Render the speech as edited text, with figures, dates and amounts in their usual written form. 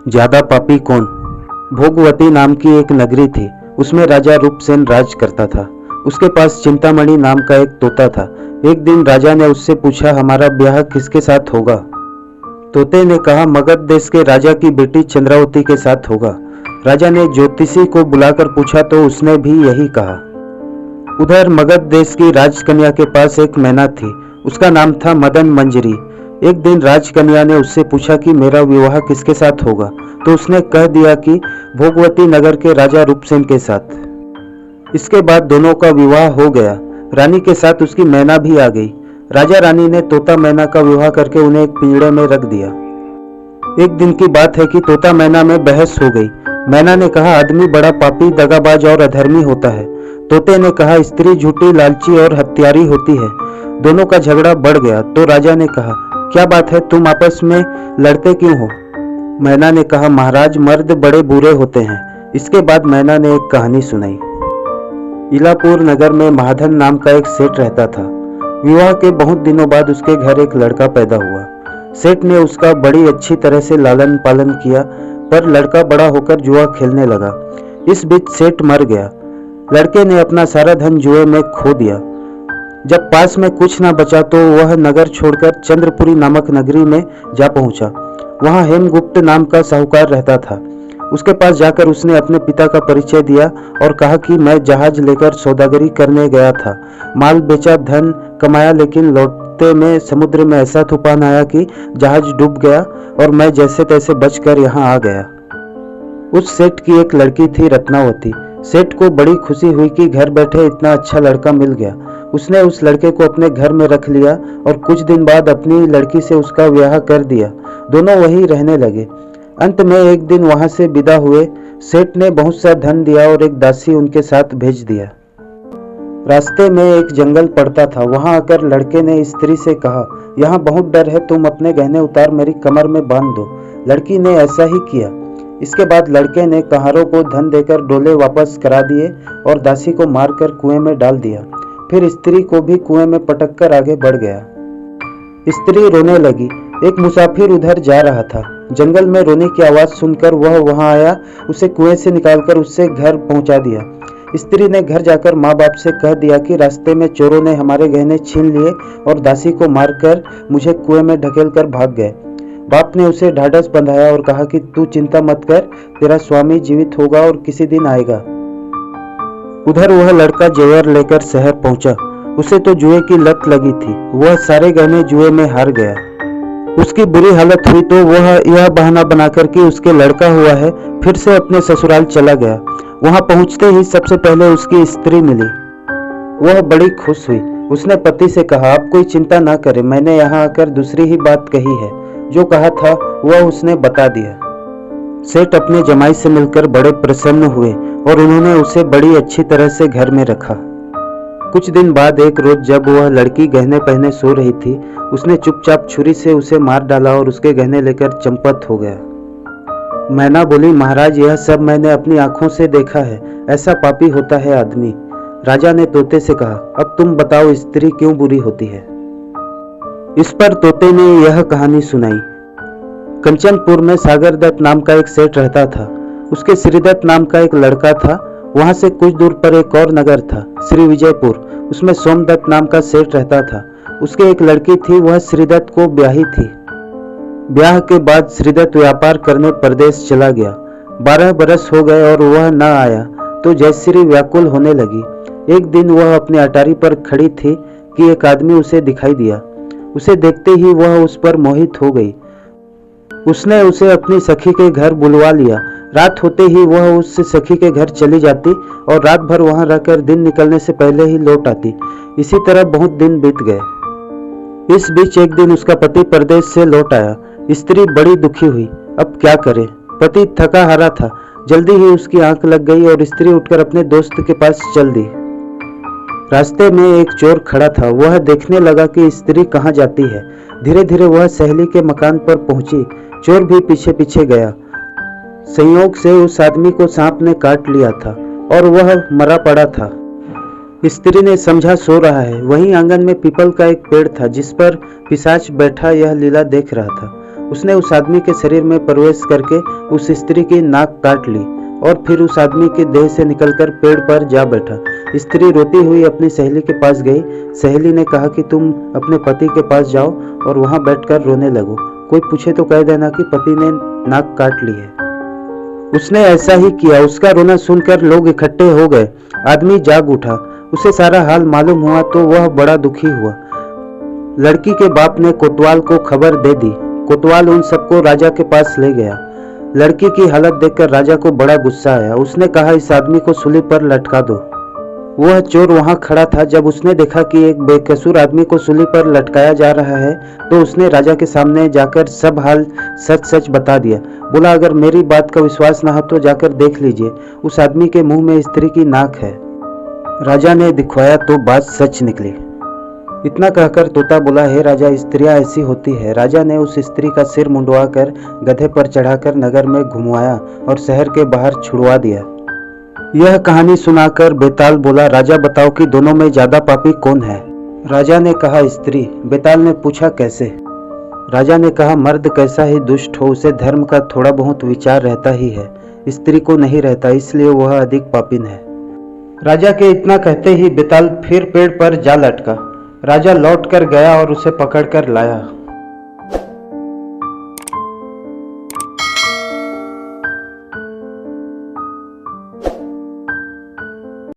ज्यादा पापी कौन। भोगवती नाम की एक नगरी थी। उसमें राजा रूपसेन राज करता था। उसके पास चिंतामणि नाम का एक तोता था। एक दिन राजा ने उससे पूछा, हमारा ब्याह किसके साथ होगा। तोते ने कहा, मगध देश के राजा की बेटी चंद्रावती के साथ होगा। राजा ने ज्योतिषी को बुलाकर पूछा तो उसने भी यही कहा। उधर मगध देश की राजकन्या के पास एक मैना थी। उसका नाम था मदन मंजरी। एक दिन राजकन्या ने उससे पूछा कि मेरा विवाह किसके साथ होगा, तो उसने कह दिया कि भोगवती नगर के राजा रूपसेन के साथ। इसके बाद दोनों का विवाह हो गया। रानी के साथ उसकी मैना भी आ गई। राजा रानी ने तोता मैना का विवाह करके उन्हें एक पिंजड़े में रख दिया। एक दिन की बात है कि तोता मैना में बहस हो गई। मैना ने कहा, आदमी बड़ा पापी, दगाबाज और अधर्मी होता है। तोते ने कहा, स्त्री झूठी, लालची और हत्यारी होती है। दोनों का झगड़ा बढ़ गया तो राजा ने कहा, क्या बात है, तुम आपस में लड़ते क्यों हो। मैना ने कहा, महाराज, मर्द बड़े बुरे होते हैं। इसके बाद मैना ने एक कहानी सुनाई। इलापुर नगर में महाधन नाम का एक सेठ रहता था। विवाह के बहुत दिनों बाद उसके घर एक लड़का पैदा हुआ। सेठ ने उसका बड़ी अच्छी तरह से लालन पालन किया, पर लड़का बड़ा होकर जुआ खेलने लगा। इस बीच सेठ मर गया। लड़के ने अपना सारा धन जुए में खो दिया। जब पास में कुछ ना बचा तो वह नगर छोड़कर चंद्रपुरी नामक नगरी में जा पहुंचा। वहां हेमगुप्त नाम का साहूकार रहता था। उसके पास जाकर उसने अपने पिता का परिचय दिया और कहा कि मैं जहाज लेकर सौदागरी करने गया था। माल बेचा, धन कमाया, लेकिन लौटते में समुद्र में ऐसा तूफान आया कि जहाज डूब गया और मैं जैसे तैसे बचकर यहाँ आ गया। उस सेठ की एक लड़की थी, रत्नावती। सेठ को बड़ी खुशी हुई कि घर बैठे इतना अच्छा लड़का मिल गया। उसने उस लड़के को अपने घर में रख लिया और कुछ दिन बाद अपनी लड़की से उसका ब्याह कर दिया। दोनों वहीं रहने लगे। अंत में एक दिन वहां से विदा हुए। सेठ ने बहुत सा धन दिया और एक दासी उनके साथ भेज दिया। रास्ते में एक जंगल पड़ता था। वहां आकर लड़के ने स्त्री से कहा, यहाँ बहुत डर है, तुम अपने गहने उतार मेरी कमर में बांध दो। लड़की ने ऐसा ही किया। इसके बाद लड़के ने कहारों को धन देकर डोले वापस करा दिए और दासी को मारकर कुएं में डाल दिया। फिर स्त्री को भी कुएं में पटक कर आगे बढ़ गया। स्त्री रोने लगी। एक मुसाफिर उधर जा रहा था। जंगल में रोने की आवाज सुनकर वह वहां आया। उसे कुएं से निकालकर उससे घर पहुंचा दिया। स्त्री ने घर जाकर माँ बाप से कह दिया कि रास्ते में चोरों ने हमारे गहने छीन लिए और दासी को मारकर मुझे कुएं में ढकेल कर भाग गए। बाप ने उसे ढाढ़स बंधाया और कहा कि तू चिंता मत कर, तेरा स्वामी जीवित होगा और किसी दिन आएगा। उधर वह लड़का जेवर लेकर शहर पहुंचा। उसे तो जुए की लत लगी थी। वह सारे गहने जुए में हार गया। उसकी बुरी हालत हुई तो वह यह बहाना बनाकर कि उसके लड़का हुआ है, फिर से अपने ससुराल चला गया। वहां पहुंचते ही सबसे पहले उसकी स्त्री मिली। वह बड़ी खुश हुई। उसने पति से कहा, आप कोई चिंता ना करें, मैंने यहाँ आकर दूसरी ही बात कही है। जो कहा था वह उसने बता दिया। सेठ अपने जमाई से मिलकर बड़े प्रसन्न हुए और उन्होंने उसे बड़ी अच्छी तरह से घर में रखा। कुछ दिन बाद एक रोज जब वह लड़की गहने पहने सो रही थी, उसने चुपचाप छुरी से उसे मार डाला और उसके गहने लेकर चंपत हो गया। मैना बोली, महाराज, यह सब मैंने अपनी आंखों से देखा है। ऐसा पापी होता है आदमी। राजा ने तोते से कहा, अब तुम बताओ, स्त्री क्यों बुरी होती है। इस पर तोते ने यह कहानी सुनाई। कंचनपुर में सागर दत्त नाम का एक सेठ रहता था। उसके श्रीदत्त नाम का एक लड़का था। वहां से कुछ दूर पर एक और नगर था, श्री विजयपुर। उसमें सोमदत्त नाम का सेठ रहता था। उसके एक लड़की थी, वह श्रीदत्त को ब्याही थी। ब्याह के बाद श्रीदत्त व्यापार करने परदेश चला गया। 12 बरस हो गए और वह न आया तो जयश्री व्याकुल होने लगी। एक दिन वह अपने अटारी पर खड़ी थी कि एक आदमी उसे दिखाई दिया। उसे देखते ही वह उस पर मोहित हो गई। उसने उसे अपनी सखी के घर बुलवा लिया। रात होते ही वह उस सखी के घर चली जाती और रात भर वहां रहकर दिन निकलने से पहले ही लौट आती। इसी तरह बहुत दिन बीत गए। इस बीच एक दिन उसका पति परदेश से लौट आया। स्त्री बड़ी दुखी हुई। अब क्या करे। पति थका हारा था। जल्दी ही उसकी आंख लग गई और स्त्री उठकर अपने दोस्त के पास चल दी। रास्ते में एक चोर खड़ा था। वह देखने लगा कि स्त्री कहाँ जाती है। धीरे धीरे वह सहेली के मकान पर पहुंची। चोर भी पीछे पीछे गया। संयोग से उस आदमी को सांप ने काट लिया था और वह मरा पड़ा था। स्त्री ने समझा सो रहा है। वहीं आंगन में पीपल का एक पेड़ था जिस पर पिशाच बैठा यह लीला देख रहा था। उसने उस आदमी के शरीर में प्रवेश करके उस स्त्री की नाक काट ली और फिर उस आदमी के देह से निकलकर पेड़ पर जा बैठा। स्त्री रोती हुई अपनी सहेली के पास गई। सहेली ने कहा कि तुम अपने पति के पास जाओ और वहां बैठकर रोने लगो। कोई पूछे तो कह देना कि पति ने नाक काट ली है। उसने ऐसा ही किया। उसका रोना सुनकर लोग इकट्ठे हो गए। आदमी जाग उठा। उसे सारा हाल मालूम हुआ तो वह बड़ा दुखी हुआ। लड़की के बाप ने कोतवाल को खबर दे दी। कोतवाल उन सबको राजा के पास ले गया। लड़की की हालत देखकर राजा को बड़ा गुस्सा आया। उसने कहा, इस आदमी को सूली पर लटका दो। वह चोर वहां खड़ा था। जब उसने देखा कि एक बेकसूर आदमी को सूली पर लटकाया जा रहा है तो उसने राजा के सामने जाकर सब हाल सच सच बता दिया। बोला, अगर मेरी बात का विश्वास न हो तो जाकर देख लीजिए, उस आदमी के मुंह में स्त्री की नाक है। राजा ने दिखवाया तो बात सच निकली। इतना कहकर तोता बोला, हे राजा, स्त्रियां ऐसी होती है। राजा ने उस स्त्री का सिर मुंडवाकर गधे पर चढ़ाकर नगर में घुमवाया और शहर के बाहर छुड़वा दिया। यह कहानी सुनाकर बेताल बोला, राजा बताओ कि दोनों में ज्यादा पापी कौन है? राजा ने कहा, स्त्री। बेताल ने पूछा, कैसे? राजा ने कहा, मर्द कैसा ही दुष्ट हो, उसे धर्म का थोड़ा बहुत विचार रहता ही है, स्त्री को नहीं रहता, इसलिए वह अधिक पापीन है। राजा के इतना कहते ही बेताल फिर पेड़ पर जा लटका। राजा लौट कर गया और उसे पकड़कर लाया।